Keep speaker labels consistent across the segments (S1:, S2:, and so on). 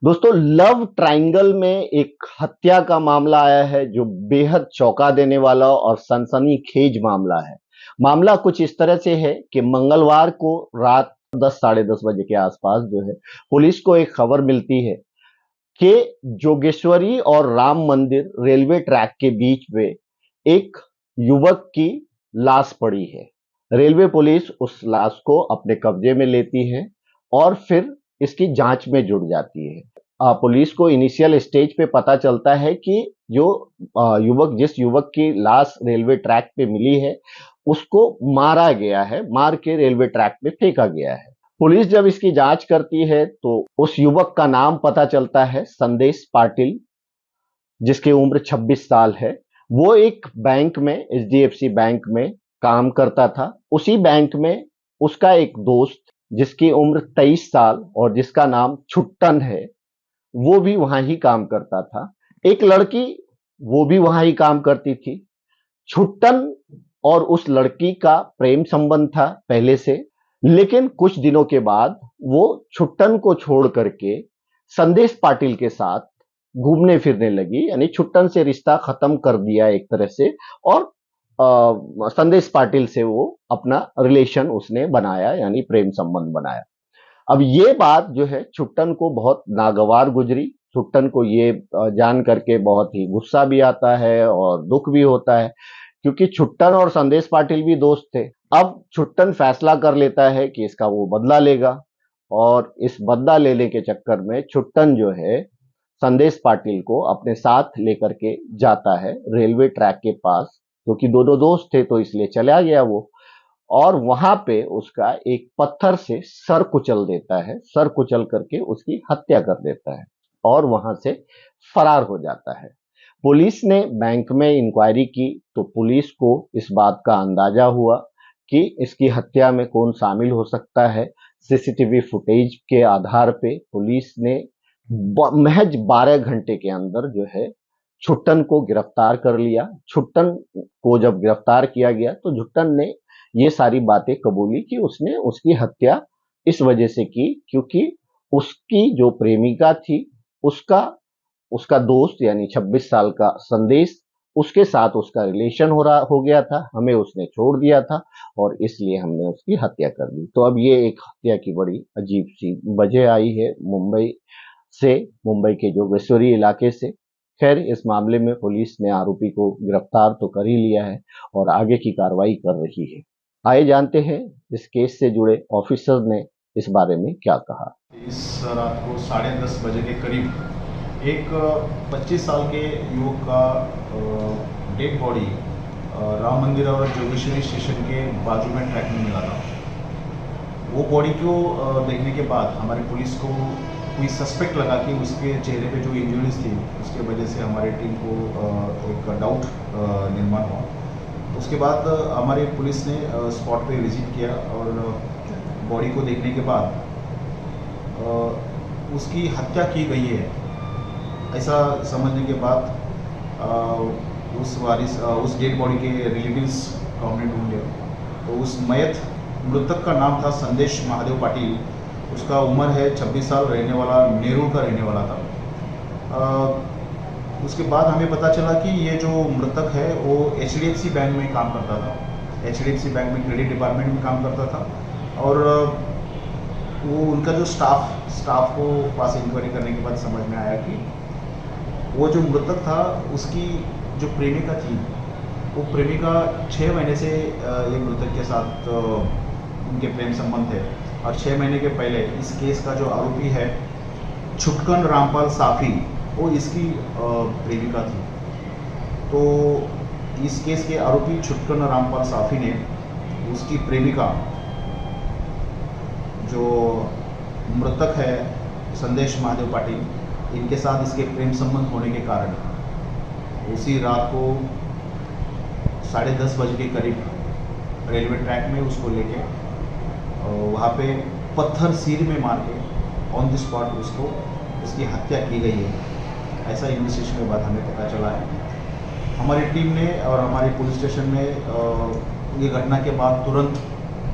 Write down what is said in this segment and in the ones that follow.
S1: दोस्तों, love triangle में एक हत्या का मामला आया है जो बेहद चौंका देने वाला और सनसनीखेज मामला है। मामला कुछ इस तरह से है कि मंगलवार को रात 10 साढ़े 10 बजे के आसपास जो है पुलिस को एक खबर मिलती है कि जोगेश्वरी और राम मंदिर रेलवे ट्रैक के बीच में एक युवक की लाश पड़ी है। रेलवे पुलिस उस लाश को अपने कब्जे में लेती है और फिर इसकी जांच में जुट जाती है। पुलिस को इनिशियल स्टेज पे पता चलता है कि जो जिस युवक की लाश रेलवे ट्रैक पे मिली है, उसको मारा गया है, मार के रेलवे ट्रैक पे फेंका गया है। पुलिस जब इसकी जांच करती है तो उस युवक का नाम पता चलता है संदेश पाटिल, जिसकी उम्र 26 साल है। वो एक बैंक में, एचडीएफसी बैंक में काम करता था। उसी बैंक में उसका एक दोस्त जिसकी उम्र 23 साल और जिसका नाम छुट्टन है, वो भी वहां ही काम करता था। एक लड़की, वो भी वहां ही काम करती थी। छुट्टन और उस लड़की का प्रेम संबंध था पहले से, लेकिन कुछ दिनों के बाद वो छुट्टन को छोड़ करके संदेश पाटिल के साथ घूमने फिरने लगी, यानी छुट्टन से रिश्ता खत्म कर दिया एक तरह से। और संदेश पाटिल से वो अपना रिलेशन उसने बनाया, यानी प्रेम संबंध बनाया। अब ये बात जो है छुट्टन को बहुत नागवार गुजरी। छुट्टन को ये जान करके बहुत ही गुस्सा भी आता है और दुख भी होता है, क्योंकि छुट्टन और संदेश पाटिल भी दोस्त थे। अब छुट्टन फैसला कर लेता है कि इसका वो बदला लेगा, और इस बदला लेने के चक्कर में छुट्टन जो है संदेश पाटिल को अपने साथ लेकर के जाता है रेलवे ट्रैक के पास, क्योंकि दोनों दोस्त थे तो इसलिए चला गया वो। और वहां पे उसका एक पत्थर से सर कुचल देता है, सर कुचल करके उसकी हत्या कर देता है और वहां से फरार हो जाता है। पुलिस ने बैंक में इंक्वायरी की तो पुलिस को इस बात का अंदाजा हुआ कि इसकी हत्या में कौन शामिल हो सकता है। सीसीटीवी फुटेज के आधार पे पुलिस ने महज 12 घंटे के अंदर जो है छुट्टन को गिरफ्तार कर लिया। छुट्टन को जब गिरफ्तार किया गया तो छुट्टन ने ये सारी बातें कबूली कि उसने उसकी हत्या इस वजह से की क्योंकि उसकी जो प्रेमिका थी, उसका उसका दोस्त यानी 26 साल का संदेश, उसके साथ उसका रिलेशन हो गया था, हमें उसने छोड़ दिया था और इसलिए हमने उसकी हत्या कर दी। तो अब ये एक हत्या की बड़ी अजीब सी वजह आई है मुंबई के जोगेश्वरी इलाके से। खैर, इस मामले में पुलिस ने आरोपी को गिरफ्तार तो कर ही लिया है और आगे की कार्रवाई कर रही है। आइए जानते हैं इस केस से जुड़े ऑफिसर ने इस बारे में क्या कहा।
S2: इस रात को 10:30 बजे के करीब एक 25 साल के युवक का डेड बॉडी राम मंदिर और जोगेश्वरी स्टेशन के बाजू में ट्रैक में मिला था। वो बॉडी को देखने के बाद हमारी पुलिस को कोई सस्पेक्ट लगा कि उसके चेहरे पे जो इंजरीज थी उसके वजह से हमारी टीम को एक डाउट निर्माण हुआ। उसके बाद हमारी पुलिस ने स्पॉट पे विजिट किया और बॉडी को देखने के बाद उसकी हत्या की गई है ऐसा समझने के बाद उस डेड बॉडी के रिलेटिव्स को हमने ढूंढ लिया। तो उस मृतक का नाम था संदेश महादेव पाटिल। उसका उम्र है 26 साल, रहने वाला नेहरू का रहने वाला था। उसके बाद हमें पता चला कि ये जो मृतक है वो एचडीएफसी बैंक में काम करता था। एचडीएफसी बैंक में क्रेडिट डिपार्टमेंट में काम करता था और वो उनका जो स्टाफ को पास इंक्वायरी करने के बाद समझ में आया कि वो जो मृतक था उसकी जो प्रेमिका थी, वो प्रेमिका 6 महीने से ये मृतक के साथ उनके प्रेम संबंध थे। और 6 महीने के पहले इस केस का जो आरोपी है छुटकन रामपाल साफी, वो इसकी प्रेमिका थी। तो इस केस के आरोपी छुटकन रामपाल साफी ने उसकी प्रेमिका जो मृतक है संदेश महादेव पाटिल, इनके साथ इसके प्रेम संबंध होने के कारण उसी रात को 10:30 बजे के करीब रेलवे ट्रैक में उसको लेके वहाँ पे पत्थर सिर में मार के ऑन द स्पॉट उसकी हत्या की गई है, ऐसा इन्वेस्टिगेशन के बाद हमें पता चला है। हमारी टीम ने और हमारे पुलिस स्टेशन ने ये घटना के बाद तुरंत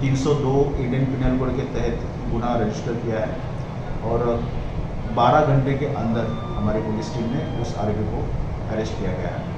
S2: 302 इंडियन पिनल कोड के तहत गुनाह रजिस्टर किया है और 12 घंटे के अंदर हमारी पुलिस टीम ने उस आरोपी को अरेस्ट किया गया है।